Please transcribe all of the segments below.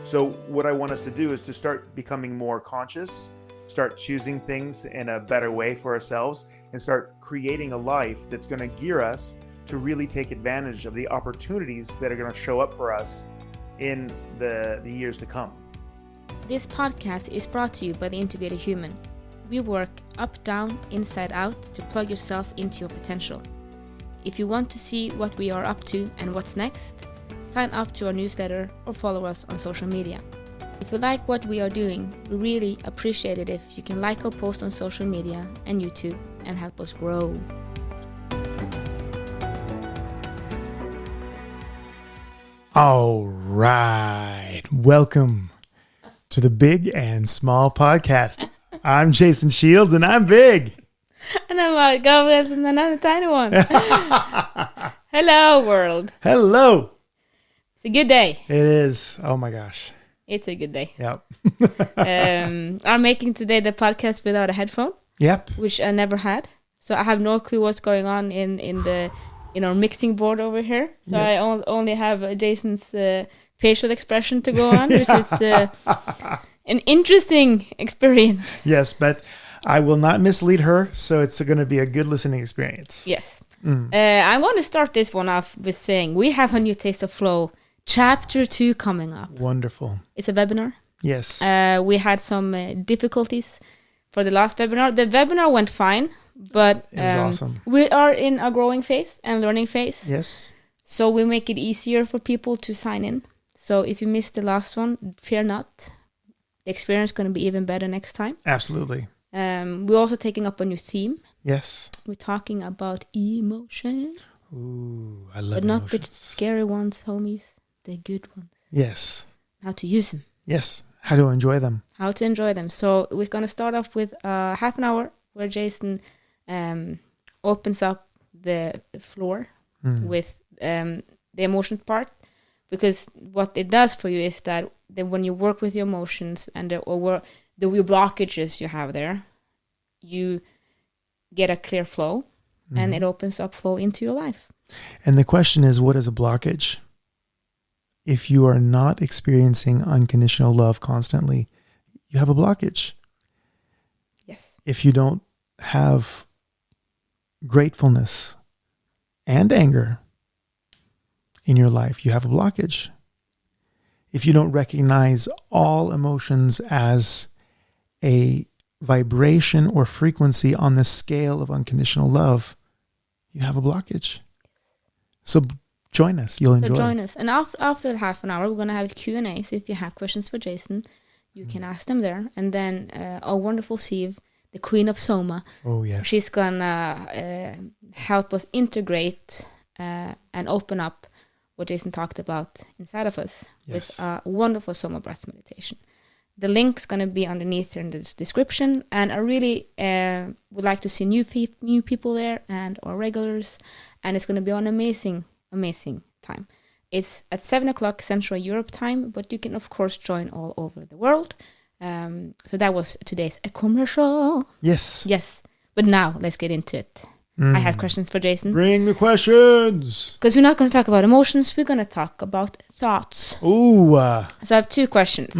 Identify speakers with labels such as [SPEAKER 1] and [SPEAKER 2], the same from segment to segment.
[SPEAKER 1] So what I want us to do is to start becoming more conscious, start choosing things in a better way for ourselves, and start creating a life that's going to gear us to really take advantage of the opportunities that are going to show up for us in the years to come.
[SPEAKER 2] This podcast is brought to you by The Integrated Human. We work up, down, inside out to plug yourself into your potential. If you want to see what we are up to and what's next, sign up to our newsletter or follow us on social media. If you like what we are doing, we really appreciate it if you can like our post on social media and YouTube and help us grow.
[SPEAKER 3] All right. Welcome to the Big and Small Podcast. I'm Jason Shields and I'm big.
[SPEAKER 2] And I'm like, Gomez and another tiny one. Hello, world.
[SPEAKER 3] Hello.
[SPEAKER 2] It's a good day.
[SPEAKER 3] It is. Oh my gosh.
[SPEAKER 2] It's a good day.
[SPEAKER 3] Yep.
[SPEAKER 2] I'm making today the podcast without a headphone.
[SPEAKER 3] Yep.
[SPEAKER 2] Which I never had. So I have no clue what's going on in our mixing board over here. So I only have Jason's facial expression to go on, which is an interesting experience.
[SPEAKER 3] Yes, but I will not mislead her, so it's going to be a good listening experience.
[SPEAKER 2] Yes. I'm going to start this one off with saying we have a new Taste of Flow Chapter 2 coming up.
[SPEAKER 3] Wonderful.
[SPEAKER 2] It's a webinar.
[SPEAKER 3] Yes.
[SPEAKER 2] We had some difficulties for the last webinar. The webinar went fine, but
[SPEAKER 3] it was awesome.
[SPEAKER 2] We are in a growing phase and learning phase.
[SPEAKER 3] Yes.
[SPEAKER 2] So we make it easier for people to sign in. So if you missed the last one, fear not. The experience is going to be even better next time.
[SPEAKER 3] Absolutely.
[SPEAKER 2] We're also taking up a new theme.
[SPEAKER 3] Yes.
[SPEAKER 2] We're talking about emotions.
[SPEAKER 3] Ooh, I love
[SPEAKER 2] but not
[SPEAKER 3] emotions.
[SPEAKER 2] the scary ones, homies. The good ones.
[SPEAKER 3] Yes.
[SPEAKER 2] How to use them.
[SPEAKER 3] Yes. How to enjoy them.
[SPEAKER 2] How to enjoy them. So we're going to start off with half an hour where Jason opens up the floor with the emotion part. Because what it does for you is that when you work with your emotions and your blockages you have there, you get a clear flow and it opens up flow into your life.
[SPEAKER 3] And the question is, what is a blockage? If you are not experiencing unconditional love constantly, you have a blockage.
[SPEAKER 2] Yes.
[SPEAKER 3] If you don't have gratefulness and anger in your life, you have a blockage. If you don't recognize all emotions as a vibration or frequency on the scale of unconditional love, you have a blockage. So join us. You'll enjoy.
[SPEAKER 2] So join us. And after half an hour, we're going to have a Q&A. So if you have questions for Jason, you can ask them there. And then our wonderful Siv, the Queen of Soma, she's going to help us integrate and open up what Jason talked about inside of us with a wonderful Soma breath meditation. The link's going to be underneath here in the description, and I really would like to see new people there and our regulars, and it's going to be an amazing time. It's at 7 o'clock Central Europe time, but you can of course join all over the world. So that was today's commercial. Yes. But now let's get into it. I have questions for Jason.
[SPEAKER 3] Bring the questions.
[SPEAKER 2] Because we're not going to talk about emotions. We're going to talk about thoughts.
[SPEAKER 3] Ooh.
[SPEAKER 2] So I have two questions.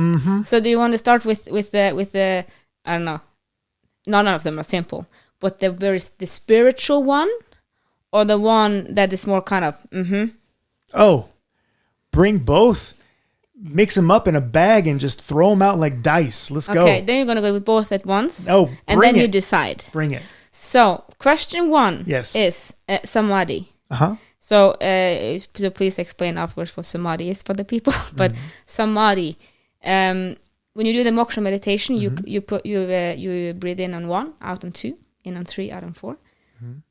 [SPEAKER 2] So do you want to start with the I don't know. None of them are simple. But the spiritual one or the one that is more kind of
[SPEAKER 3] Oh, bring both. Mix them up in a bag and just throw them out like dice. Let's go.
[SPEAKER 2] Okay, then you're going to go with both at once.
[SPEAKER 3] Oh,
[SPEAKER 2] and then you decide.
[SPEAKER 3] Bring it.
[SPEAKER 2] So, question one
[SPEAKER 3] is
[SPEAKER 2] Samadhi. So, please explain afterwards what Samadhi is for the people. But Samadhi, when you do the moksha meditation, you breathe in on 1, out on 2, in on 3, out on 4.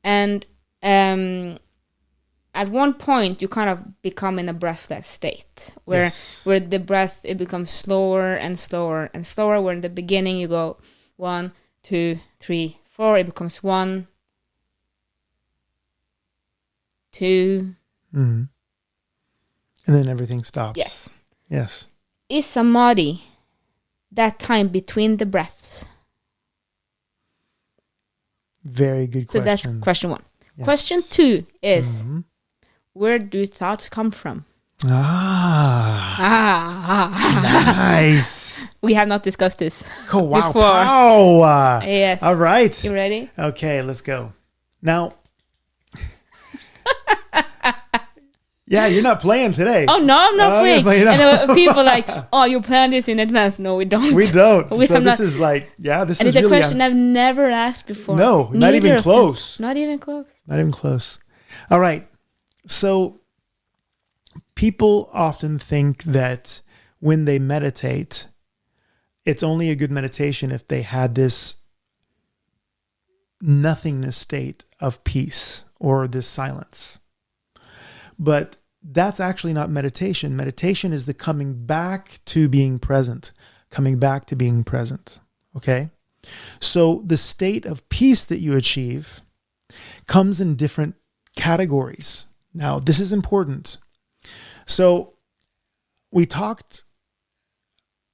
[SPEAKER 2] And at one point, you kind of become in a breathless state where the breath, it becomes slower and slower and slower. Where in the beginning, you go 1, 2, 3, 4, it becomes 1, 2.
[SPEAKER 3] And then everything stops. Yes.
[SPEAKER 2] Is Samadhi that time between the breaths?
[SPEAKER 3] Very good question.
[SPEAKER 2] So that's question 1. Yes. Question 2 is, where do thoughts come from?
[SPEAKER 3] Nice.
[SPEAKER 2] We have not discussed this.
[SPEAKER 3] Oh, wow.
[SPEAKER 2] Before.
[SPEAKER 3] Pow.
[SPEAKER 2] Yes.
[SPEAKER 3] All right.
[SPEAKER 2] You ready?
[SPEAKER 3] Okay, let's go. Now, yeah, you're not playing today.
[SPEAKER 2] Oh, no, I'm not playing.
[SPEAKER 3] Play
[SPEAKER 2] And people are like, oh, you planned this in advance. No, we don't.
[SPEAKER 3] We don't.
[SPEAKER 2] We
[SPEAKER 3] so
[SPEAKER 2] have
[SPEAKER 3] this
[SPEAKER 2] not.
[SPEAKER 3] is like, yeah, this
[SPEAKER 2] And
[SPEAKER 3] is
[SPEAKER 2] it's a
[SPEAKER 3] really...
[SPEAKER 2] question I've never asked before.
[SPEAKER 3] No, not even close.
[SPEAKER 2] Not even close.
[SPEAKER 3] Not even close. All right. So people often think that when they meditate, it's only a good meditation if they had this nothingness state of peace or this silence. But that's actually not meditation. Meditation is the coming back to being present, coming back to being present. Okay? So the state of peace that you achieve comes in different categories. Now, this is important. So we talked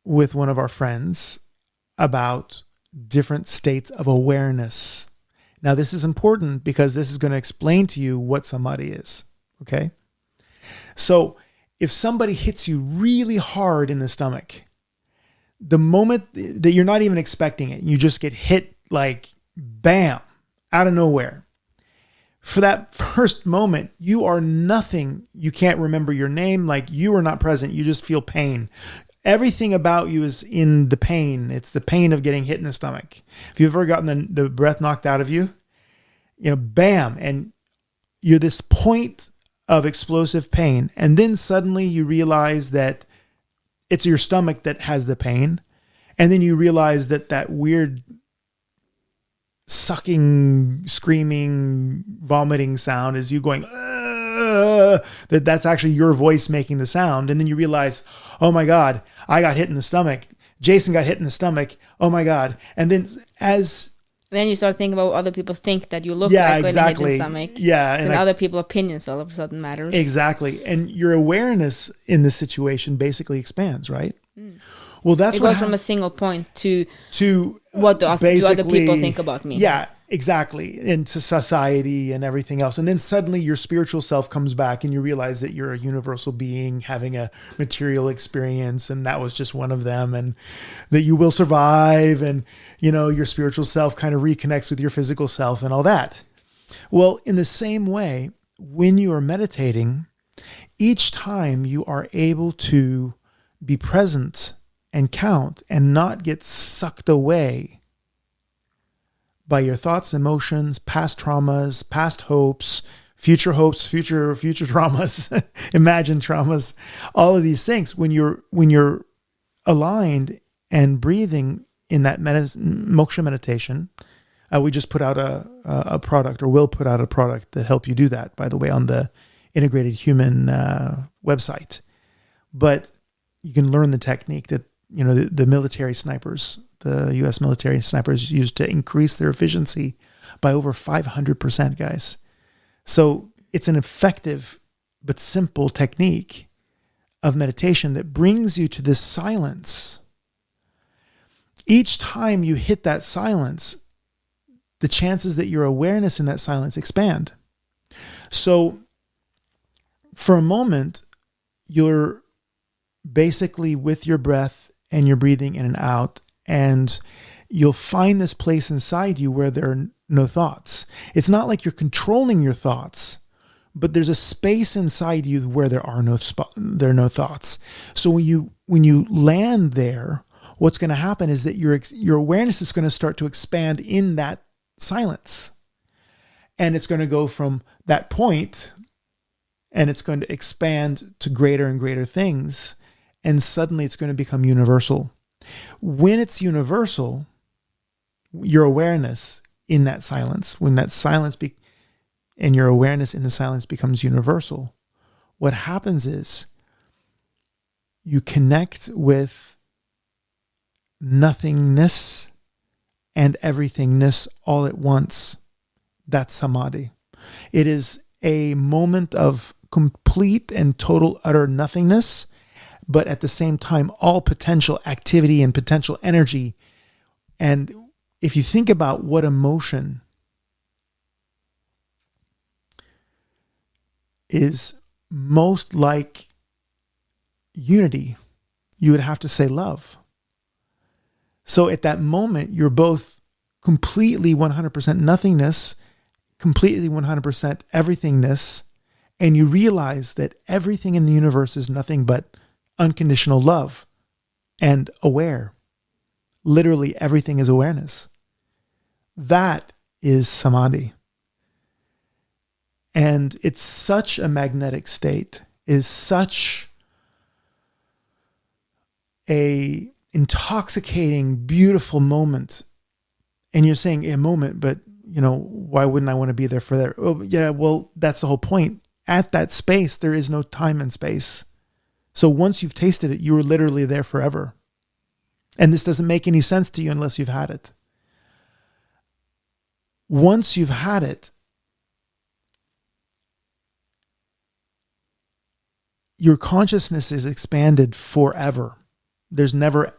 [SPEAKER 3] with one of our friends about different states of awareness. Now, this is important because this is going to explain to you what samadhi is. Okay? So if somebody hits you really hard in the stomach, the moment that you're not even expecting it, you just get hit like bam, out of nowhere. For that first moment, you are nothing. You can't remember your name. Like you are not present. You just feel pain. Everything about you is in the pain. It's the pain of getting hit in the stomach. If you've ever gotten the breath knocked out of you, bam, and you're this point of explosive pain. And then suddenly you realize that it's your stomach that has the pain. And then you realize that weird sucking, screaming, vomiting sound is you going, that's actually your voice making the sound. And then you realize, oh my God, I got hit in the stomach. Jason got hit in the stomach. Oh my God. And then
[SPEAKER 2] then you start thinking about what other people think that you look like when you hit in the stomach.
[SPEAKER 3] Yeah.
[SPEAKER 2] And other people's opinions all of a sudden matters.
[SPEAKER 3] Exactly. And your awareness in this situation basically expands, right? Well, that's
[SPEAKER 2] it goes from a single point to what do other people think about me.
[SPEAKER 3] Yeah, exactly. Into society and everything else. And then suddenly your spiritual self comes back and you realize that you're a universal being having a material experience. And that was just one of them, and that you will survive. And, your spiritual self kind of reconnects with your physical self and all that. Well, in the same way, when you are meditating, each time you are able to be present and count and not get sucked away by your thoughts, emotions, past traumas, past hopes, future traumas, imagined traumas, all of these things. When you're aligned and breathing in that moksha meditation, we just put out a product, or will put out a product that help you do that, by the way, on the Integrated Human website. But you can learn the technique that the military snipers, the U.S. military snipers, used to increase their efficiency by over 500%, guys. So it's an effective but simple technique of meditation that brings you to this silence. Each time you hit that silence, the chances that your awareness in that silence expand. So for a moment, you're basically with your breath and you're breathing in and out, and you'll find this place inside you where there are no thoughts. It's not like you're controlling your thoughts, but there's a space inside you where there are no thoughts. So when you land there, what's going to happen is that your awareness is going to start to expand in that silence, and it's going to go from that point, and it's going to expand to greater and greater things. And suddenly it's going to become universal. When it's universal, your awareness in that silence, when that silence and your awareness in the silence becomes universal, what happens is you connect with nothingness and everythingness all at once. That's samadhi. It is a moment of complete and total utter nothingness, but at the same time, all potential activity and potential energy. And if you think about what emotion is most like unity, you would have to say love. So at that moment, you're both completely 100% nothingness, completely 100% everythingness, and you realize that everything in the universe is nothing but unconditional love and aware. Literally everything is awareness. That is samadhi. And it's such a magnetic state, is such a intoxicating, beautiful moment. And you're saying a moment, but why wouldn't I want to be there for that? Oh, yeah, well, that's the whole point. At that space, there is no time and space. So once you've tasted it, you are literally there forever. And this doesn't make any sense to you unless you've had it. Once you've had it, your consciousness is expanded forever. There's never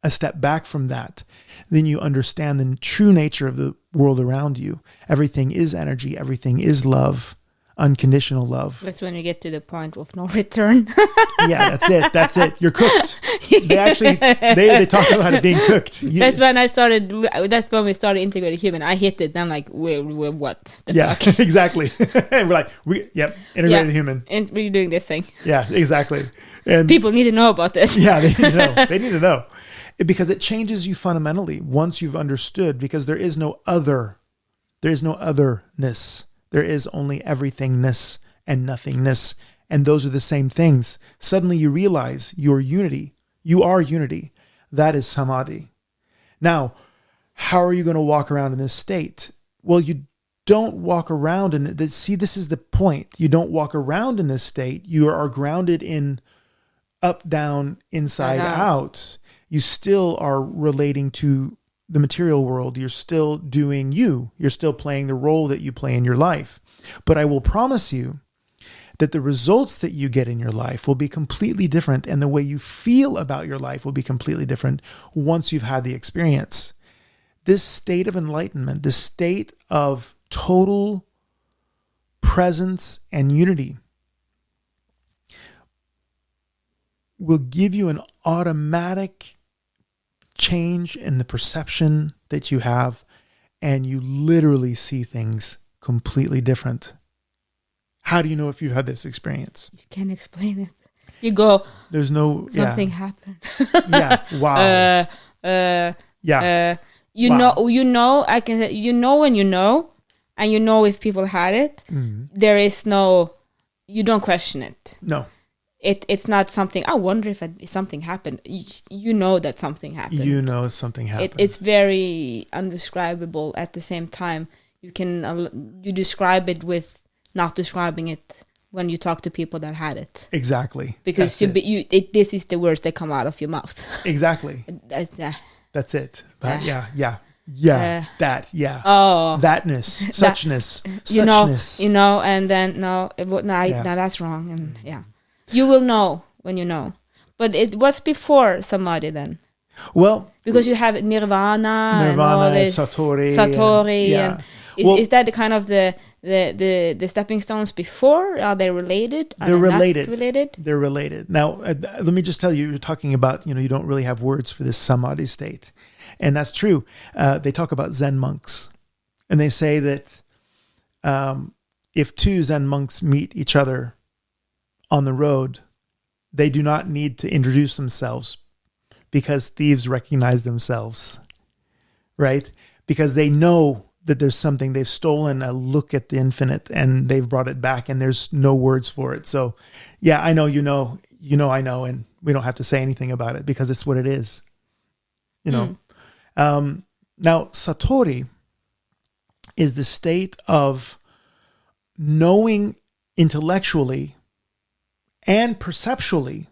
[SPEAKER 3] a step back from that. Then you understand the true nature of the world around you. Everything is energy. Everything is love. Unconditional love.
[SPEAKER 2] That's when you get to the point of no return.
[SPEAKER 3] Yeah, that's it. You're cooked. They actually, they talk about it being cooked.
[SPEAKER 2] That's when we started integrating human. I hit it and I'm like, we're what the fuck?
[SPEAKER 3] Exactly. And we're like, integrated human.
[SPEAKER 2] And we're doing this thing.
[SPEAKER 3] Yeah, exactly. And
[SPEAKER 2] people need to know about this.
[SPEAKER 3] Yeah, they need to know. They need to know. Because it changes you fundamentally once you've understood, because there is no other. There is no otherness. There is only everythingness and nothingness. And those are the same things. Suddenly you realize you're unity. You are unity. That is samadhi. Now, how are you going to walk around in this state? Well, you don't walk around in this. See, this is the point. You don't walk around in this state. You are grounded in up, down, inside, out. You still are relating to the material world. You're still doing you. You're still playing the role that you play in your life. But I will promise you that the results that you get in your life will be completely different, and the way you feel about your life will be completely different once you've had the experience. This state of enlightenment, this state of total presence and unity will give you an automatic change in the perception that you have, and you literally see things completely different. How do you know if you had this experience?
[SPEAKER 2] You can't explain it. You go,
[SPEAKER 3] there's no
[SPEAKER 2] something happened.
[SPEAKER 3] Yeah. Wow.
[SPEAKER 2] I can say, when you know, and you know if people had it. Mm-hmm. There is no, you don't question it.
[SPEAKER 3] No.
[SPEAKER 2] It's not something, I wonder if something happened. You know that something happened.
[SPEAKER 3] You know something happened.
[SPEAKER 2] It's very undescribable at the same time. You describe it with not describing it when you talk to people that had it.
[SPEAKER 3] Exactly.
[SPEAKER 2] Because this is the words that come out of your mouth.
[SPEAKER 3] Exactly. That's it. But thatness, suchness, suchness.
[SPEAKER 2] And then no, that's wrong. And you will know when you know. But what's before samadhi then?
[SPEAKER 3] Well,
[SPEAKER 2] because you have nirvana and all this, Satori, and is that the kind of the stepping stones before? Are they related?
[SPEAKER 3] They're related. They're related. Now, let me just tell you, you're talking about, you don't really have words for this samadhi state. And that's true. They talk about Zen monks. And they say that if two Zen monks meet each other on the road, they do not need to introduce themselves, because thieves recognize themselves, right? Because they know that there's something, they've stolen a look at the infinite and they've brought it back, and there's no words for it. So yeah, I know, I know, and we don't have to say anything about it because it's what it is, Now, Satori is the state of knowing intellectually and perceptually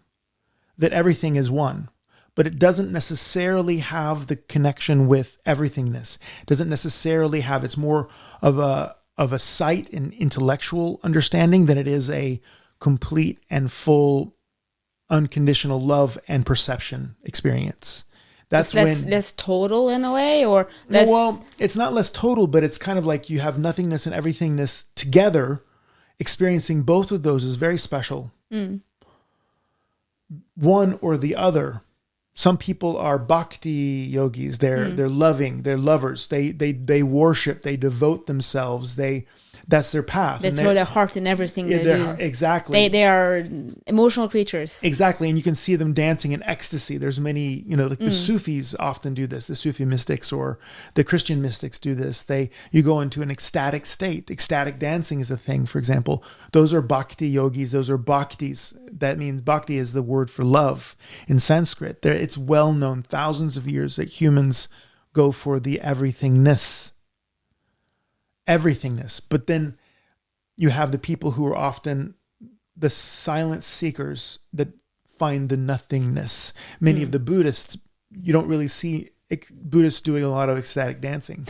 [SPEAKER 3] that everything is one, but it doesn't necessarily have the connection with everythingness. It doesn't necessarily have, it's more of a sight and intellectual understanding than it is a complete and full unconditional love and perception experience. That's
[SPEAKER 2] less total in a way, or less.
[SPEAKER 3] Well, it's not less total, but it's kind of like you have nothingness and everythingness together. Experiencing both of those is very special. one or the other. Some people are bhakti yogis. They're loving. They're lovers. They worship. They devote themselves. That's their path.
[SPEAKER 2] They throw their heart in everything they do.
[SPEAKER 3] Exactly.
[SPEAKER 2] They are emotional creatures.
[SPEAKER 3] Exactly. And you can see them dancing in ecstasy. There's many, the Sufis often do this. The Sufi mystics or the Christian mystics do this. You go into an ecstatic state. Ecstatic dancing is a thing, for example. Those are bhakti yogis. Those are bhaktis. That means bhakti is the word for love in Sanskrit. It's well known, thousands of years, that humans go for the everythingness. But then you have the people who are often the silent seekers that find the nothingness. Many of the Buddhists, you don't really see Buddhists doing a lot of ecstatic dancing,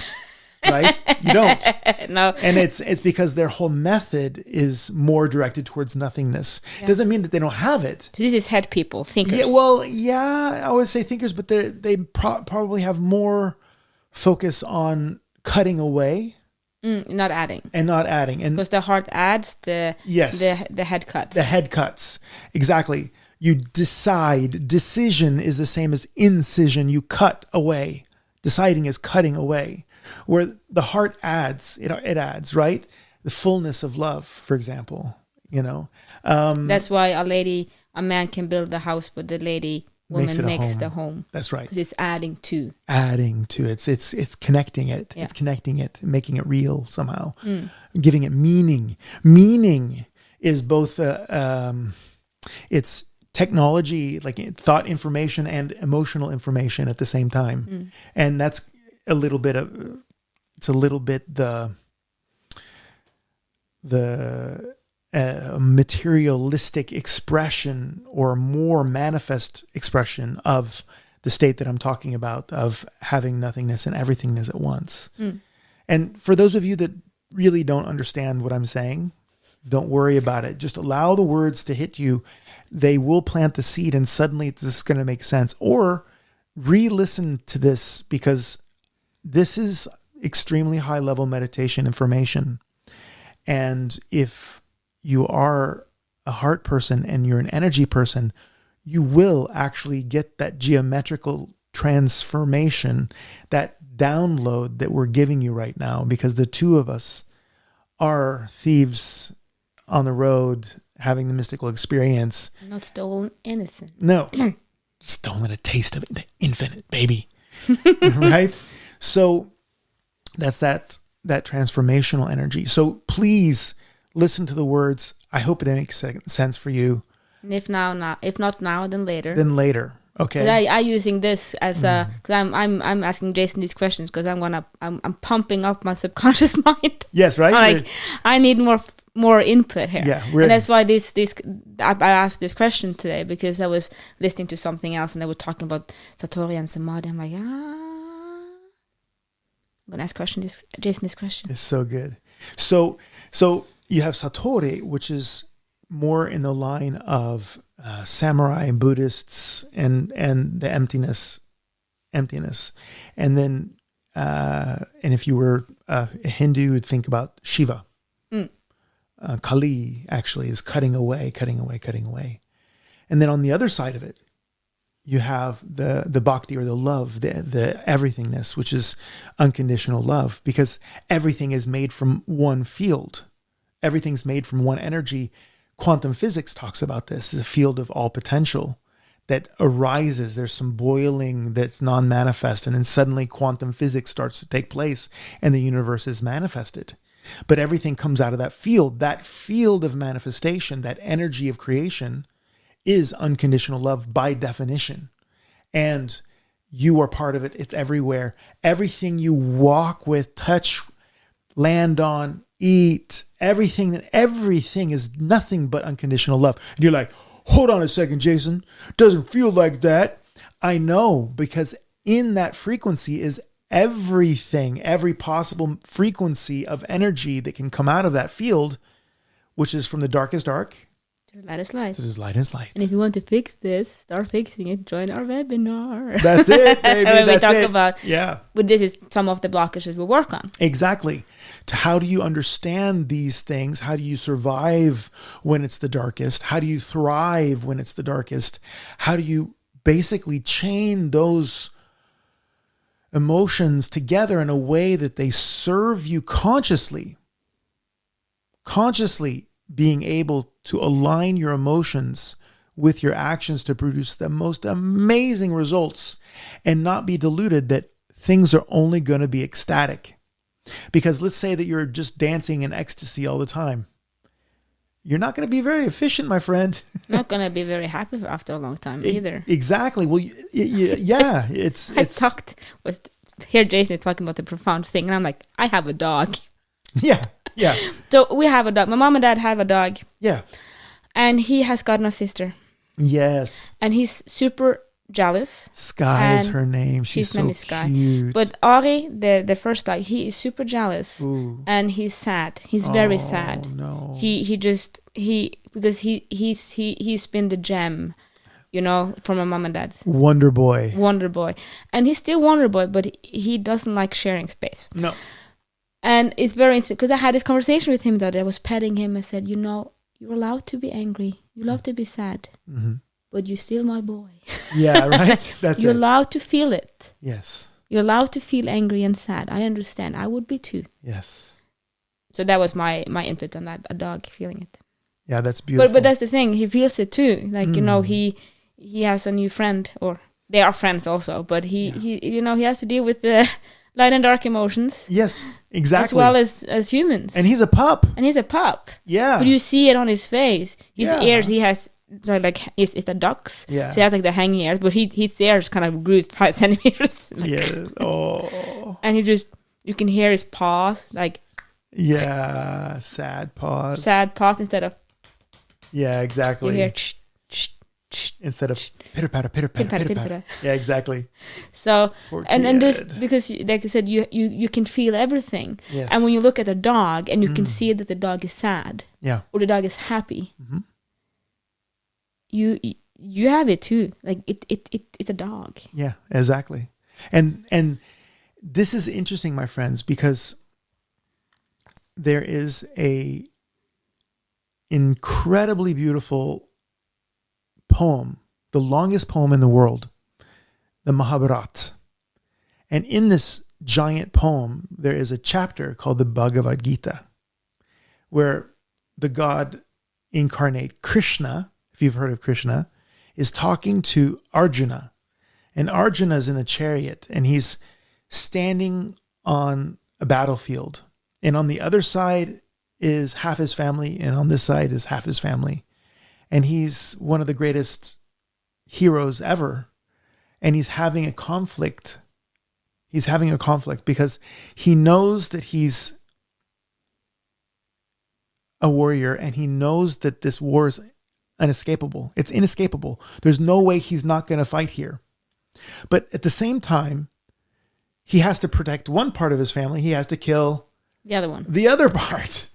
[SPEAKER 3] right? You don't.
[SPEAKER 2] No.
[SPEAKER 3] And it's because their whole method is more directed towards nothingness. Yeah. Doesn't mean that they don't have it.
[SPEAKER 2] So this is head people, thinkers.
[SPEAKER 3] Yeah, I would say thinkers, but they probably have more focus on cutting away.
[SPEAKER 2] Not adding.
[SPEAKER 3] And
[SPEAKER 2] because the heart adds, the head cuts.
[SPEAKER 3] The head cuts. Exactly. You decide. Decision is the same as incision. You cut away. Deciding is cutting away. Where the heart adds, it adds, right? The fullness of love, for example, That's why
[SPEAKER 2] a man can build a house, but the woman makes the home.
[SPEAKER 3] That's right.
[SPEAKER 2] Because it's adding to.
[SPEAKER 3] It's connecting it.
[SPEAKER 2] Yeah.
[SPEAKER 3] It's connecting it, making it real somehow, giving it meaning. Meaning is both it's technology, like thought information and emotional information at the same time, and that's a little bit the materialistic expression or more manifest expression of the state that I'm talking about, of having nothingness and everythingness at once. And for those of you that really don't understand what I'm saying, don't worry about it. Just allow the words to hit you. They will plant the seed and suddenly this is going to make sense. Or re-listen to this, because this is extremely high level meditation information. And if you are a heart person and you're an energy person, you will actually get that geometrical transformation, that download that we're giving you right now, because the two of us are thieves on the road having the mystical experience.
[SPEAKER 2] Not stolen innocent.
[SPEAKER 3] No. Stolen a taste of the infinite, baby. Right? So that's that transformational energy. So please listen to the words. I hope it makes sense for you.
[SPEAKER 2] And if not now, then later.
[SPEAKER 3] Then later, okay.
[SPEAKER 2] I using this as because I'm asking Jason these questions because I'm pumping up my subconscious mind.
[SPEAKER 3] Yes, right.
[SPEAKER 2] I need more input here.
[SPEAKER 3] Yeah,
[SPEAKER 2] and that's why I asked this question today, because I was listening to something else and they were talking about Satori and Samadhi. I'm like, I'm gonna ask Jason this question.
[SPEAKER 3] It's so good. So you have Satori, which is more in the line of samurai Buddhists and the emptiness, and then and if you were a Hindu, you would think about Shiva. Kali actually is cutting away, and then on the other side of it, you have the bhakti, or the love, the everythingness, which is unconditional love, because everything is made from one field. Everything's made from one energy. Quantum physics talks about this. It's a field of all potential that arises. There's some boiling that's non-manifest, and then suddenly quantum physics starts to take place and the universe is manifested. But everything comes out of that field. That field of manifestation, that energy of creation, is unconditional love by definition. And you are part of it. It's everywhere. Everything you walk with, touch, land on, eat, everything is nothing but unconditional love. And you're like, hold on a second, Jason. Doesn't feel like that. I know, because in that frequency is everything, every possible frequency of energy that can come out of that field, which is from the darkest dark
[SPEAKER 2] Light is light.
[SPEAKER 3] So just light is light.
[SPEAKER 2] And if you want to fix this, start fixing it, join our webinar.
[SPEAKER 3] That's it, baby.
[SPEAKER 2] Where we talk
[SPEAKER 3] it.
[SPEAKER 2] about,
[SPEAKER 3] yeah.
[SPEAKER 2] But this is some of the blockages we work on.
[SPEAKER 3] Exactly. To how do you understand these things? How do you survive when it's the darkest? How do you thrive when it's the darkest? How do you basically chain those emotions together in a way that they serve you consciously? Consciously being able to align your emotions with your actions to produce the most amazing results and not be deluded that things are only going to be ecstatic. Because let's say that you're just dancing in ecstasy all the time. You're not going to be very efficient, my friend.
[SPEAKER 2] Not going to be very happy after a long time either.
[SPEAKER 3] Exactly. Well, yeah,
[SPEAKER 2] I talked with here Jason talking about the profound thing, and I'm like, I have a dog.
[SPEAKER 3] Yeah. Yeah.
[SPEAKER 2] So we have a dog. My mom and dad have a dog.
[SPEAKER 3] Yeah.
[SPEAKER 2] And he has gotten a sister.
[SPEAKER 3] Yes.
[SPEAKER 2] And he's super jealous.
[SPEAKER 3] Sky is her name. She's so cute.
[SPEAKER 2] But Ari, the first dog, he is super jealous.
[SPEAKER 3] Ooh.
[SPEAKER 2] And he's sad. He's very sad.
[SPEAKER 3] No.
[SPEAKER 2] Because he's been the gem, you know, from my mom and dad.
[SPEAKER 3] Wonder boy.
[SPEAKER 2] And he's still Wonder Boy, but he doesn't like sharing space.
[SPEAKER 3] No.
[SPEAKER 2] And it's very interesting because I had this conversation with him that I was petting him. I said, you know, you're allowed to be angry. You're allowed to be sad. Mm-hmm. But you're still my boy.
[SPEAKER 3] Yeah, right? That's
[SPEAKER 2] You're allowed to feel it.
[SPEAKER 3] Yes.
[SPEAKER 2] You're allowed to feel angry and sad. I understand. I would be too.
[SPEAKER 3] Yes.
[SPEAKER 2] So that was my input on that, a dog feeling it.
[SPEAKER 3] Yeah, that's beautiful.
[SPEAKER 2] But that's the thing. He feels it too. Like, you know, he has a new friend, or they are friends also. But he you know, he has to deal with the light and dark emotions.
[SPEAKER 3] Yes, exactly.
[SPEAKER 2] As well as humans.
[SPEAKER 3] And he's a pup.
[SPEAKER 2] Yeah. But you see it on his face. His ears, he has, so like, it's a duck's.
[SPEAKER 3] Yeah.
[SPEAKER 2] So he has like the hanging ears, but his ears kind of grew 5 centimeters. Like,
[SPEAKER 3] yeah. Oh.
[SPEAKER 2] And you can hear his paws, like.
[SPEAKER 3] Yeah, sad paws.
[SPEAKER 2] Sad paws instead of.
[SPEAKER 3] Yeah, exactly.
[SPEAKER 2] You hear
[SPEAKER 3] instead of pitter patter, pitter patter, pitter patter. Yeah, exactly.
[SPEAKER 2] So and this, because like you said, you can feel everything.
[SPEAKER 3] Yes.
[SPEAKER 2] And when you look at a dog and you can see that the dog is sad, or the dog is happy, you have it too. Like it's a dog.
[SPEAKER 3] Yeah, exactly. And this is interesting, my friends, because there is a incredibly beautiful poem, the longest poem in the world, the Mahabharata. And in this giant poem, there is a chapter called the Bhagavad Gita, where the God incarnate Krishna, if you've heard of Krishna, is talking to Arjuna. And Arjuna is in a chariot, and he's standing on a battlefield. And on the other side is half his family, and on this side is half his family. And he's one of the greatest heroes ever. And he's having a conflict. He's having a conflict because he knows that he's a warrior, and he knows that this war is inescapable. It's inescapable. There's no way he's not going to fight here. But at the same time, he has to protect one part of his family. He has to kill
[SPEAKER 2] the other one.
[SPEAKER 3] The other part.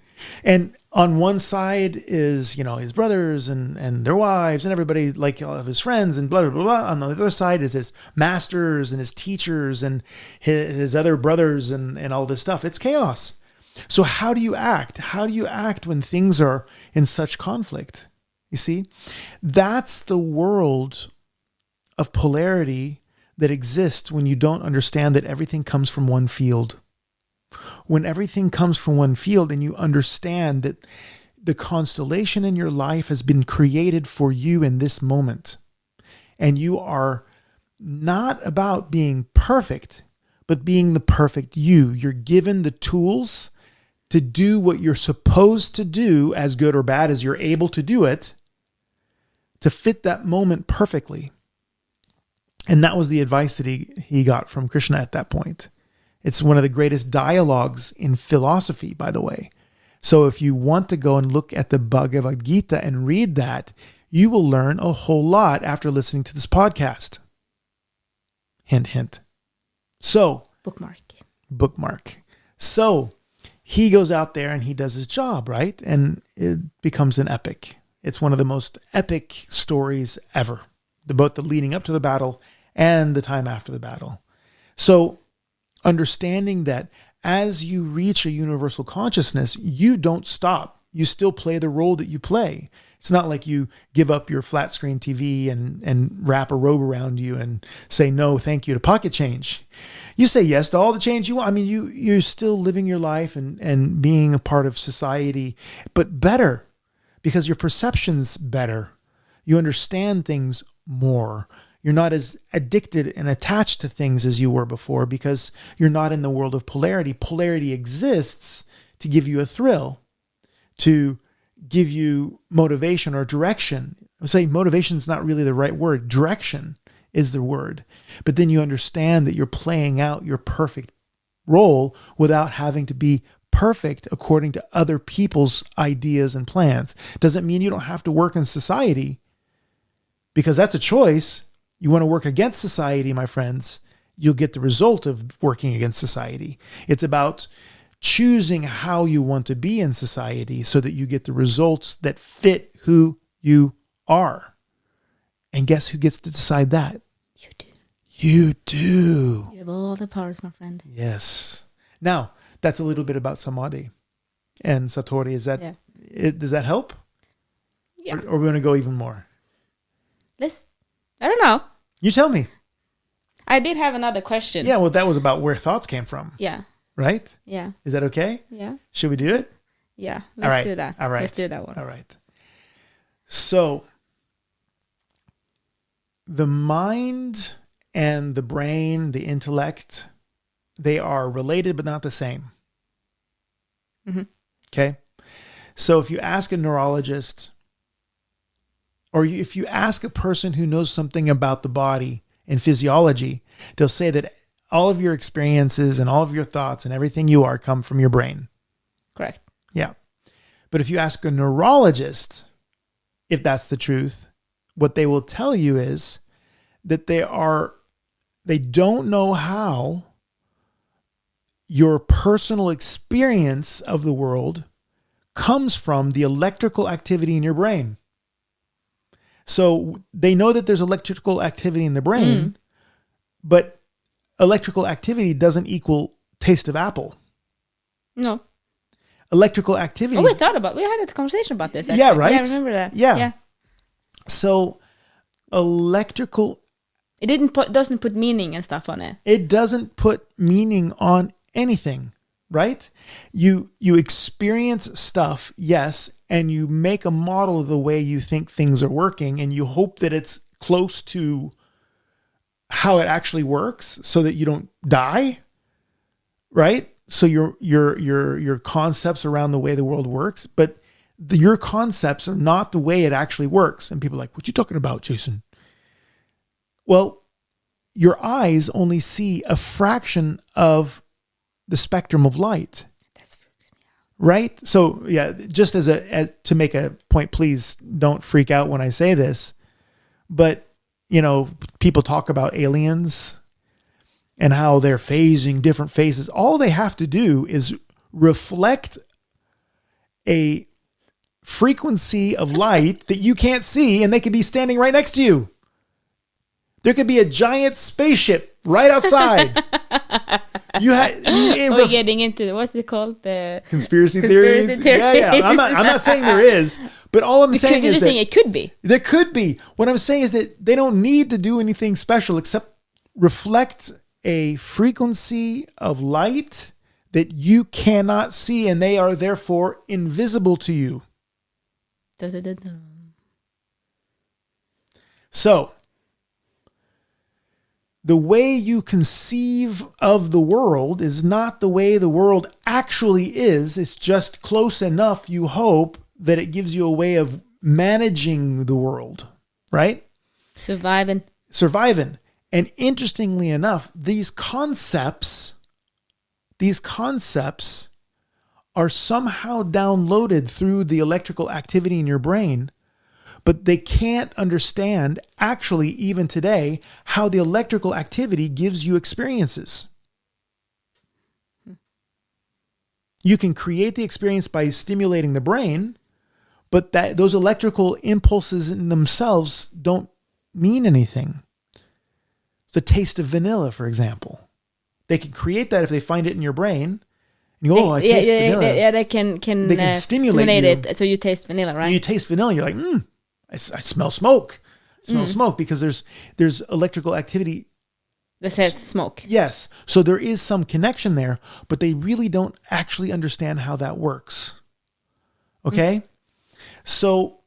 [SPEAKER 3] And on one side is, you know, his brothers and their wives and everybody, like all of his friends and blah, blah, blah, blah. On the other side is his masters and his teachers and his other brothers and all this stuff. It's chaos. So how do you act? How do you act when things are in such conflict? You see, that's the world of polarity that exists when you don't understand that everything comes from one field. When everything comes from one field and you understand that the constellation in your life has been created for you in this moment, and you are not about being perfect, but being the perfect you. You're given the tools to do what you're supposed to do, as good or bad as you're able to do it, to fit that moment perfectly. And that was the advice that he got from Krishna at that point. It's one of the greatest dialogues in philosophy, by the way. So if you want to go and look at the Bhagavad Gita and read that, you will learn a whole lot after listening to this podcast. Hint, hint. So, bookmark. So he goes out there and he does his job, right? And it becomes an epic. It's one of the most epic stories ever, both the leading up to the battle and the time after the battle. So understanding that as you reach a universal consciousness, you don't stop. You still play the role that you play. It's not like you give up your flat screen TV and wrap a robe around you and say no, thank you to pocket change. You say yes to all the change you want. I mean, you're still living your life and being a part of society, but better because your perception's better. You understand things more. You're not as addicted and attached to things as you were before because you're not in the world of polarity. Polarity exists to give you a thrill, to give you motivation or direction. I would say motivation is not really the right word. Direction is the word. But then you understand that you're playing out your perfect role without having to be perfect according to other people's ideas and plans. Doesn't mean you don't have to work in society, because that's a choice. You want to work against society, my friends, you'll get the result of working against society. It's about choosing how you want to be in society so that you get the results that fit who you are. And guess who gets to decide that?
[SPEAKER 2] You do.
[SPEAKER 3] You do.
[SPEAKER 2] You have all the powers, my friend.
[SPEAKER 3] Yes. Now, that's a little bit about Samadhi and Satori. Is that, does that help?
[SPEAKER 2] Yeah.
[SPEAKER 3] Or are we going to go even more?
[SPEAKER 2] I don't know.
[SPEAKER 3] You tell me.
[SPEAKER 2] I did have another question.
[SPEAKER 3] Yeah, well, that was about where thoughts came from.
[SPEAKER 2] Yeah.
[SPEAKER 3] Right?
[SPEAKER 2] Yeah.
[SPEAKER 3] Is that okay?
[SPEAKER 2] Yeah.
[SPEAKER 3] Should we do it?
[SPEAKER 2] Yeah. Let's do that.
[SPEAKER 3] All right.
[SPEAKER 2] Let's do that one.
[SPEAKER 3] All right. So, the mind and the brain, the intellect, they are related but not the same.
[SPEAKER 2] Mm-hmm.
[SPEAKER 3] Okay? So, if you ask a neurologist, or if you ask a person who knows something about the body and physiology, they'll say that all of your experiences and all of your thoughts and everything you are come from your brain.
[SPEAKER 2] Correct.
[SPEAKER 3] Yeah. But if you ask a neurologist if that's the truth, what they will tell you is that they don't know how your personal experience of the world comes from the electrical activity in your brain. So they know that there's electrical activity in the brain, but electrical activity doesn't equal taste of apple.
[SPEAKER 2] No.
[SPEAKER 3] Electrical activity.
[SPEAKER 2] Oh, we had a conversation about this. Actually.
[SPEAKER 3] Yeah, right?
[SPEAKER 2] Yeah, I remember that.
[SPEAKER 3] Yeah. So electrical.
[SPEAKER 2] It doesn't put meaning and stuff on it.
[SPEAKER 3] It doesn't put meaning on anything, right? You experience stuff, yes, and you make a model of the way you think things are working, and you hope that it's close to how it actually works so that you don't die, right? So your concepts around the way the world works, but your concepts are not the way it actually works. And people are like, what you talking about, Jason? Well, your eyes only see a fraction of the spectrum of light. That freaks me out. Right? So yeah, just to make a point, please don't freak out when I say this, but people talk about aliens and how they're phasing different phases. All they have to do is reflect a frequency of light that you can't see, and they could be standing right next to you. There could be a giant spaceship right outside.
[SPEAKER 2] We're getting into what's it called? The
[SPEAKER 3] conspiracy theories. Yeah. I'm not saying there is, but all I'm saying is that
[SPEAKER 2] it could be.
[SPEAKER 3] There could be. What I'm saying is that they don't need to do anything special except reflect a frequency of light that you cannot see, and they are therefore invisible to you. So, the way you conceive of the world is not the way the world actually is. It's just close enough, you hope, that it gives you a way of managing the world, right?
[SPEAKER 2] Surviving.
[SPEAKER 3] And interestingly enough, these concepts are somehow downloaded through the electrical activity in your brain, but they can't understand, actually, even today, how the electrical activity gives you experiences. You can create the experience by stimulating the brain, but that those electrical impulses in themselves don't mean anything. The taste of vanilla, for example. They can create that if they find it in your brain. And you go, I taste vanilla.
[SPEAKER 2] Yeah, they can
[SPEAKER 3] stimulate you.
[SPEAKER 2] it, so you taste vanilla, right?
[SPEAKER 3] You taste vanilla, you're like, I smell smoke. I smell smoke because there's electrical activity.
[SPEAKER 2] That says smoke.
[SPEAKER 3] Yes. So there is some connection there, but they really don't actually understand how that works. Okay? So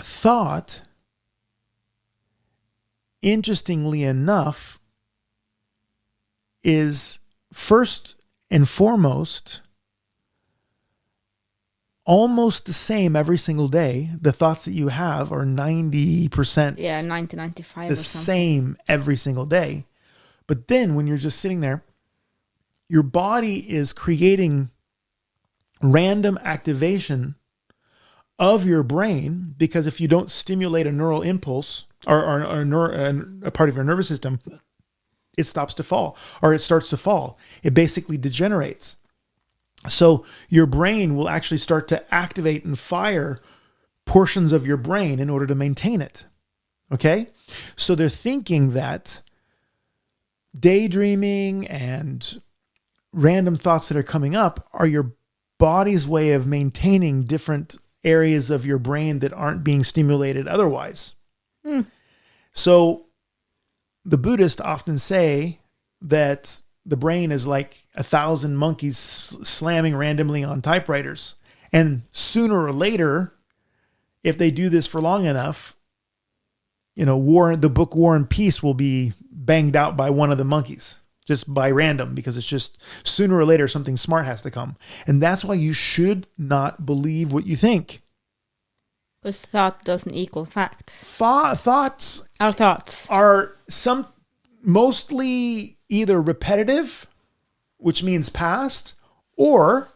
[SPEAKER 3] thought, interestingly enough, is first and foremost almost the same every single day. The thoughts that you have are 90%.
[SPEAKER 2] Yeah, 90, 95
[SPEAKER 3] the same every single day. But then when you're just sitting there, your body is creating random activation of your brain, because if you don't stimulate a neural impulse or a part of your nervous system, it stops to fall, or it starts to fall. It basically degenerates. So your brain will actually start to activate and fire portions of your brain in order to maintain it. Okay? So they're thinking that daydreaming and random thoughts that are coming up are your body's way of maintaining different areas of your brain that aren't being stimulated otherwise. So the Buddhists often say that the brain is like 1,000 monkeys slamming randomly on typewriters. And sooner or later, if they do this for long enough, the book War and Peace will be banged out by one of the monkeys, just by random, because it's just sooner or later something smart has to come. And that's why you should not believe what you think.
[SPEAKER 2] Because thought doesn't equal facts.
[SPEAKER 3] Thoughts are mostly either repetitive, which means past, or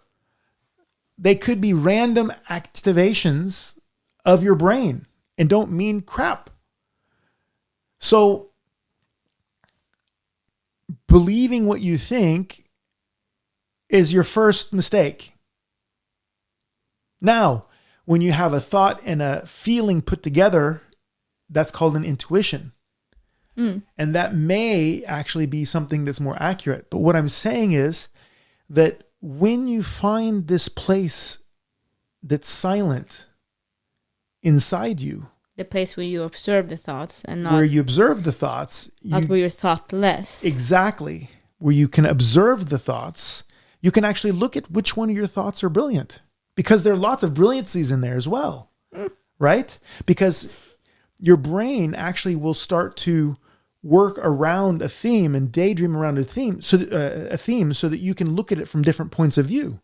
[SPEAKER 3] they could be random activations of your brain and don't mean crap. So believing what you think is your first mistake. Now, when you have a thought and a feeling put together, that's called an intuition. And that may actually be something that's more accurate. But what I'm saying is that when you find this place that's silent inside you,
[SPEAKER 2] the place where you observe the thoughts and not
[SPEAKER 3] where you observe the thoughts,
[SPEAKER 2] not where you're thoughtless.
[SPEAKER 3] Exactly. Where you can observe the thoughts, you can actually look at which one of your thoughts are brilliant, because there are lots of brilliancies in there as well. Right? Because your brain actually will start to work around a theme and daydream around a theme so that you can look at it from different points of view.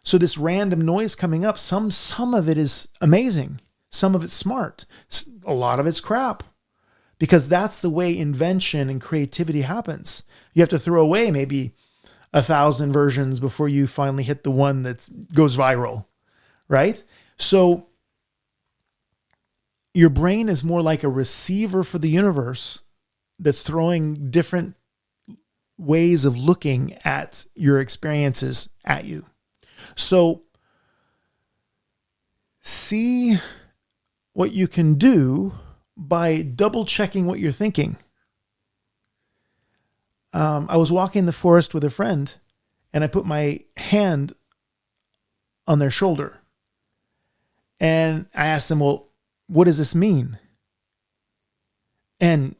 [SPEAKER 3] So this random noise coming up, some of it is amazing. Some of it's smart. A lot of it's crap, because that's the way invention and creativity happens. You have to throw away maybe 1,000 versions before you finally hit the one that goes viral, right? So your brain is more like a receiver for the universe that's throwing different ways of looking at your experiences at you. So see what you can do by double checking what you're thinking. I was walking in the forest with a friend, and I put my hand on their shoulder. And I asked them, well, what does this mean? And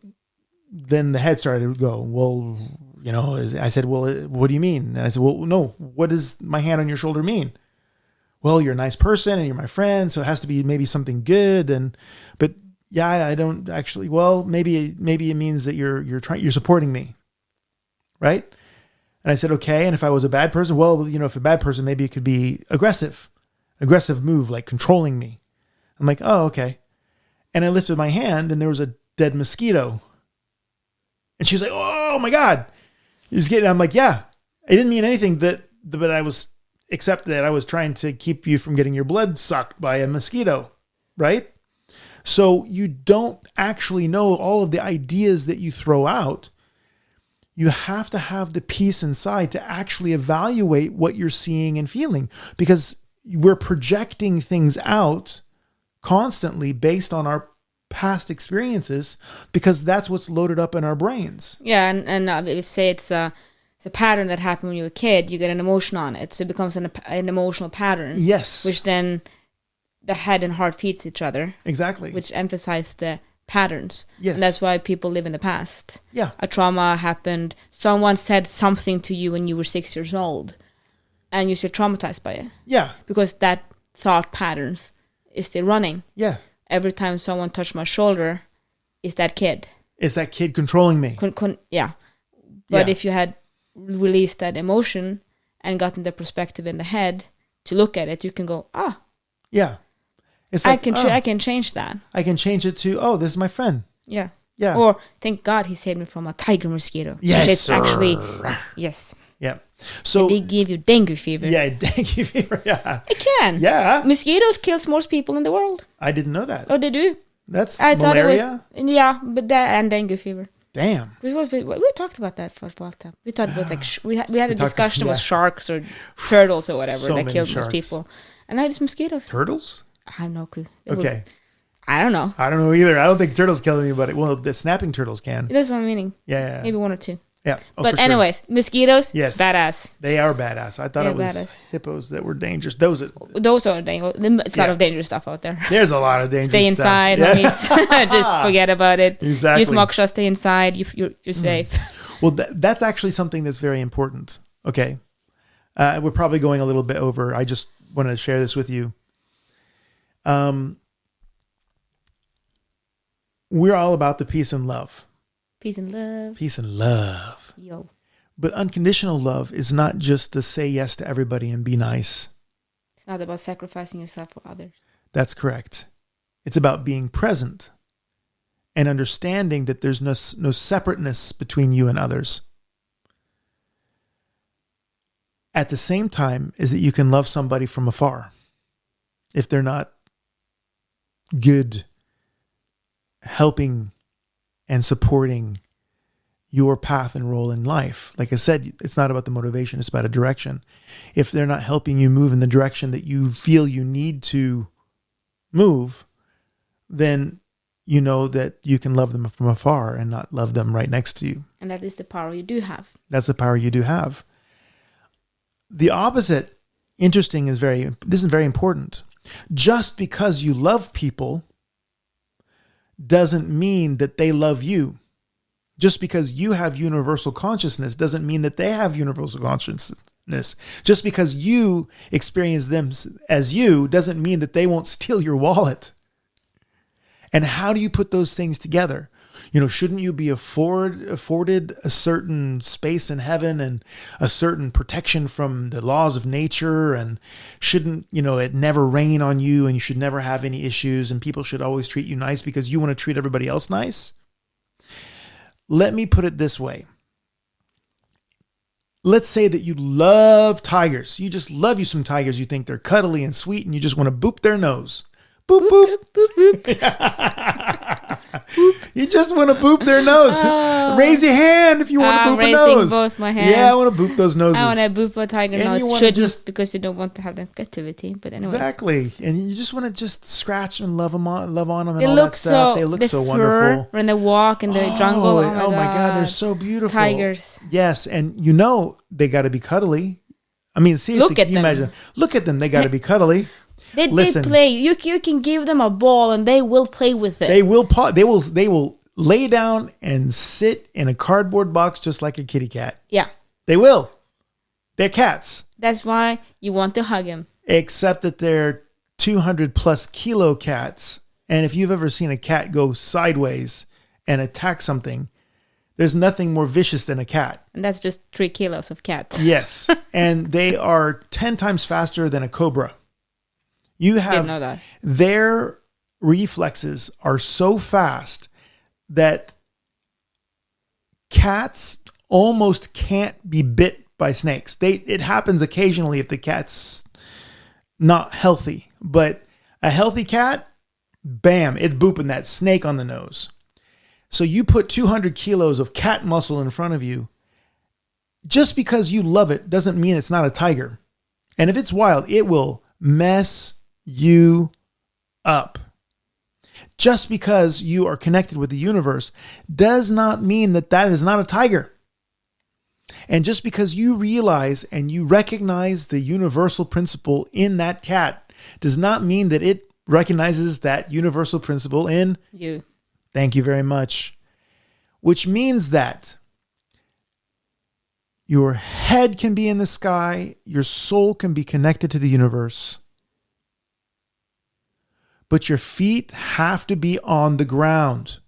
[SPEAKER 3] then the head started to go, well, I said, well, what do you mean? And I said, well, no, what does my hand on your shoulder mean? Well, you're a nice person and you're my friend, so it has to be maybe something good. But yeah, I don't actually, well, maybe it means that you're supporting me. Right? And I said, okay. And if I was a bad person, well, if a bad person, maybe it could be aggressive move, like controlling me. I'm like, oh, okay. And I lifted my hand and there was a dead mosquito. And she's like, oh my God. I'm like, yeah, I didn't mean anything but I was, except that I was trying to keep you from getting your blood sucked by a mosquito. Right? So you don't actually know all of the ideas that you throw out. You have to have the peace inside to actually evaluate what you're seeing and feeling, because we're projecting things out constantly based on our past experiences because that's what's loaded up in our brains.
[SPEAKER 2] Yeah, and if say it's a pattern that happened when you were a kid, you get an emotion on it, so it becomes an emotional pattern.
[SPEAKER 3] Yes.
[SPEAKER 2] Which then the head and heart feeds each other.
[SPEAKER 3] Exactly.
[SPEAKER 2] Which emphasize the patterns.
[SPEAKER 3] Yes.
[SPEAKER 2] And that's why people live in the past.
[SPEAKER 3] Yeah.
[SPEAKER 2] A trauma happened. Someone said something to you when you were 6 years old, and you're still traumatized by it.
[SPEAKER 3] Yeah.
[SPEAKER 2] Because that thought patterns is still running.
[SPEAKER 3] Yeah.
[SPEAKER 2] Every time someone touched my shoulder, it's that kid.
[SPEAKER 3] It's that kid controlling me.
[SPEAKER 2] Yeah. But if you had released that emotion and gotten the perspective in the head to look at it, you can go,
[SPEAKER 3] yeah, it's like,
[SPEAKER 2] I can change that.
[SPEAKER 3] I can change it to, this is my friend.
[SPEAKER 2] Yeah.
[SPEAKER 3] Yeah.
[SPEAKER 2] Or thank God he saved me from a tiger mosquito.
[SPEAKER 3] Yes,
[SPEAKER 2] it's
[SPEAKER 3] sir.
[SPEAKER 2] actually, yes.
[SPEAKER 3] Yeah. So
[SPEAKER 2] they give you dengue fever.
[SPEAKER 3] Yeah, dengue fever. Yeah.
[SPEAKER 2] It can.
[SPEAKER 3] Yeah.
[SPEAKER 2] Mosquitoes kills most people in the world.
[SPEAKER 3] I didn't know that.
[SPEAKER 2] Oh, they do.
[SPEAKER 3] That's
[SPEAKER 2] I
[SPEAKER 3] malaria?
[SPEAKER 2] thought it was, yeah, but that and dengue fever.
[SPEAKER 3] Damn.
[SPEAKER 2] We talked about that for a while. We thought it was like we had a discussion with sharks or turtles or whatever that killed most people, and now it's mosquitoes.
[SPEAKER 3] Turtles?
[SPEAKER 2] I have no clue.
[SPEAKER 3] Okay.
[SPEAKER 2] I don't know.
[SPEAKER 3] I don't know either. I don't think turtles kill anybody. Well, the snapping turtles can.
[SPEAKER 2] That's what I'm meaning.
[SPEAKER 3] Yeah.
[SPEAKER 2] Maybe one or two.
[SPEAKER 3] Yeah. Oh,
[SPEAKER 2] but anyways, mosquitoes.
[SPEAKER 3] Yes.
[SPEAKER 2] Badass.
[SPEAKER 3] They are badass. I thought it was
[SPEAKER 2] badass.
[SPEAKER 3] hippos that were dangerous. Those
[SPEAKER 2] are dangerous. There's a lot of dangerous stuff out there.
[SPEAKER 3] There's a lot of dangerous
[SPEAKER 2] Stay inside,
[SPEAKER 3] stuff.
[SPEAKER 2] homies. Just forget about it.
[SPEAKER 3] Exactly.
[SPEAKER 2] Use moksha. Stay inside. You're safe.
[SPEAKER 3] Well, that's actually something that's very important. Okay. We're probably going a little bit over. I just wanted to share this with you. We're all about the peace and love.
[SPEAKER 2] Peace and love.
[SPEAKER 3] Peace and love.
[SPEAKER 2] Yo.
[SPEAKER 3] But unconditional love is not just to say yes to everybody and be nice.
[SPEAKER 2] It's not about sacrificing yourself for others.
[SPEAKER 3] That's correct. It's about being present and understanding that there's no separateness between you and others. At the same time is that you can love somebody from afar if they're not good, helping and supporting your path and role in life. Like I said, it's not about the motivation, it's about a direction. If they're not helping you move in the direction that you feel you need to move, then you know that you can love them from afar and not love them right next to you.
[SPEAKER 2] And that is the power you do have.
[SPEAKER 3] That's the power you do have. The opposite, this is very important. Just because you love people doesn't mean that they love you. Just because you have universal consciousness doesn't mean that they have universal consciousness. Just because you experience them as you doesn't mean that they won't steal your wallet. And how do you put those things together? Shouldn't you be afforded a certain space in heaven and a certain protection from the laws of nature? And shouldn't, it never rain on you and you should never have any issues and people should always treat you nice because you want to treat everybody else nice? Let me put it this way. Let's say that you love tigers. You just love you some tigers. You think they're cuddly and sweet and you just want to boop their nose. Boop, boop. Boop, boop, boop. You just want to boop their nose. Raise your hand if you want to boop a nose.
[SPEAKER 2] Raising both my hands.
[SPEAKER 3] Yeah, I want to boop those noses.
[SPEAKER 2] I want to boop a tiger
[SPEAKER 3] and
[SPEAKER 2] nose. Shouldn't because you don't want to have negativity. But anyways.
[SPEAKER 3] Exactly. And you just want to just scratch and love on them and all that stuff. They look so wonderful.
[SPEAKER 2] When they walk in the jungle.
[SPEAKER 3] Oh my God, they're so beautiful.
[SPEAKER 2] Tigers.
[SPEAKER 3] Yes, and they got to be cuddly. I mean, seriously, can you imagine? Look at them. They got to be cuddly.
[SPEAKER 2] They play. You can give them a ball and they will play with it.
[SPEAKER 3] They will lay down and sit in a cardboard box just like a kitty cat.
[SPEAKER 2] Yeah.
[SPEAKER 3] They will. They're cats.
[SPEAKER 2] That's why you want to hug them.
[SPEAKER 3] Except that they're 200 plus kilo cats. And if you've ever seen a cat go sideways and attack something, there's nothing more vicious than a cat.
[SPEAKER 2] And that's just 3 kilos of cat.
[SPEAKER 3] Yes. And they are 10 times faster than a cobra.
[SPEAKER 2] Didn't know that.
[SPEAKER 3] Their reflexes are so fast that cats almost can't be bit by snakes. It happens occasionally if the cat's not healthy, but a healthy cat, bam, it's booping that snake on the nose. So you put 200 kilos of cat muscle in front of you, just because you love it doesn't mean it's not a tiger. And if it's wild, it will mess you up. Just because you are connected with the universe does not mean that that is not a tiger. And just because you realize and you recognize the universal principle in that cat does not mean that it recognizes that universal principle in
[SPEAKER 2] you.
[SPEAKER 3] Thank you very much. Which means that your head can be in the sky, your soul can be connected to the universe, but your feet have to be on the ground.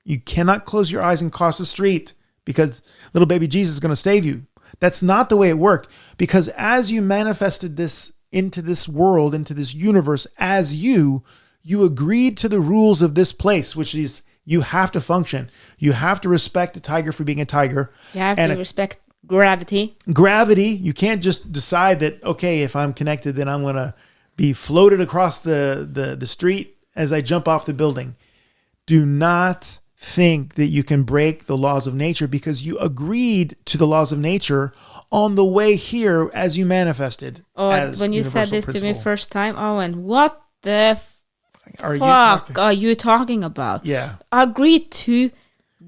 [SPEAKER 3] You cannot close your eyes and cross the street because little baby Jesus is going to save you. That's not the way it worked, because as you manifested this into this world, into this universe as you agreed to the rules of this place, which is you have to function. You have to respect a tiger for being a tiger.
[SPEAKER 2] You have to respect gravity.
[SPEAKER 3] Gravity. You can't just decide that, okay, if I'm connected, then I'm going to be floated across the street as I jump off the building. Do not think that you can break the laws of nature because you agreed to the laws of nature on the way here as you manifested.
[SPEAKER 2] Oh, when you said this to me first time, and what the fuck are you talking about?
[SPEAKER 3] Yeah.
[SPEAKER 2] Agreed to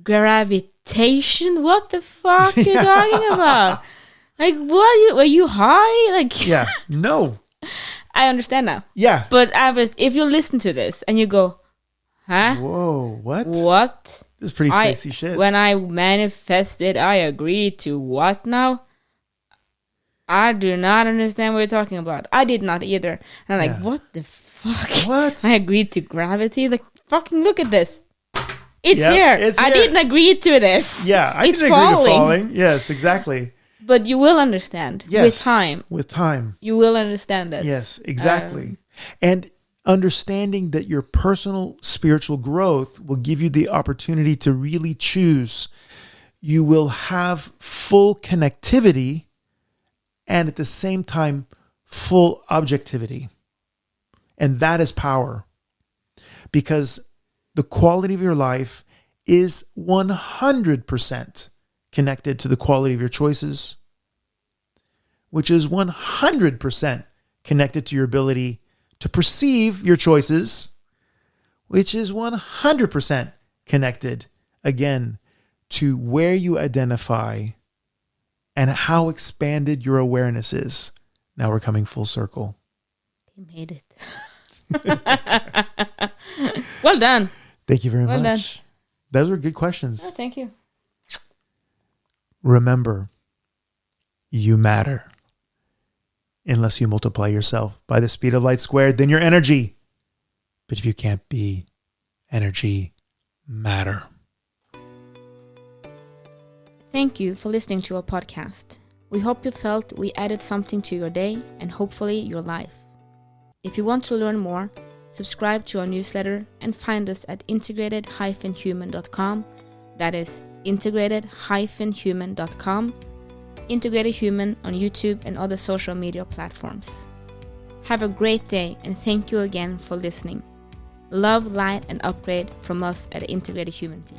[SPEAKER 2] gravitation? What the fuck are you talking about? Like, what were you high? Like,
[SPEAKER 3] yeah, no.
[SPEAKER 2] I understand now.
[SPEAKER 3] Yeah.
[SPEAKER 2] But if you listen to this and you go, huh?
[SPEAKER 3] Whoa, what?
[SPEAKER 2] What?
[SPEAKER 3] This is pretty spacey shit.
[SPEAKER 2] When I manifested, I agreed to what now? I do not understand what you're talking about. I did not either. And I'm like, what the fuck?
[SPEAKER 3] What?
[SPEAKER 2] I agreed to gravity? Like, fucking look at this. It's here. I didn't agree to this.
[SPEAKER 3] Yeah, I didn't agree to falling. Yes, exactly.
[SPEAKER 2] But you will understand with time.
[SPEAKER 3] With time.
[SPEAKER 2] You will understand that.
[SPEAKER 3] Yes, exactly. And understanding that your personal spiritual growth will give you the opportunity to really choose. You will have full connectivity and at the same time, full objectivity. And that is power. Because the quality of your life is 100% connected to the quality of your choices, which is 100% connected to your ability to perceive your choices, which is 100% connected, again, to where you identify and how expanded your awareness is. Now we're coming full circle.
[SPEAKER 2] You made it. Well done.
[SPEAKER 3] Thank you very much.
[SPEAKER 2] Done.
[SPEAKER 3] Those were good questions.
[SPEAKER 2] Oh, thank you.
[SPEAKER 3] Remember, you matter. Unless you multiply yourself by the speed of light squared, then you're energy. But if you can't be energy, matter.
[SPEAKER 2] Thank you for listening to our podcast. We hope you felt we added something to your day and hopefully your life. If you want to learn more, subscribe to our newsletter and find us at integrated-human.com. That is integrated-human.com. Integrated Human on YouTube and other social media platforms. Have a great day and thank you again for listening. Love, light, and upgrade from us at Integrated Human Team.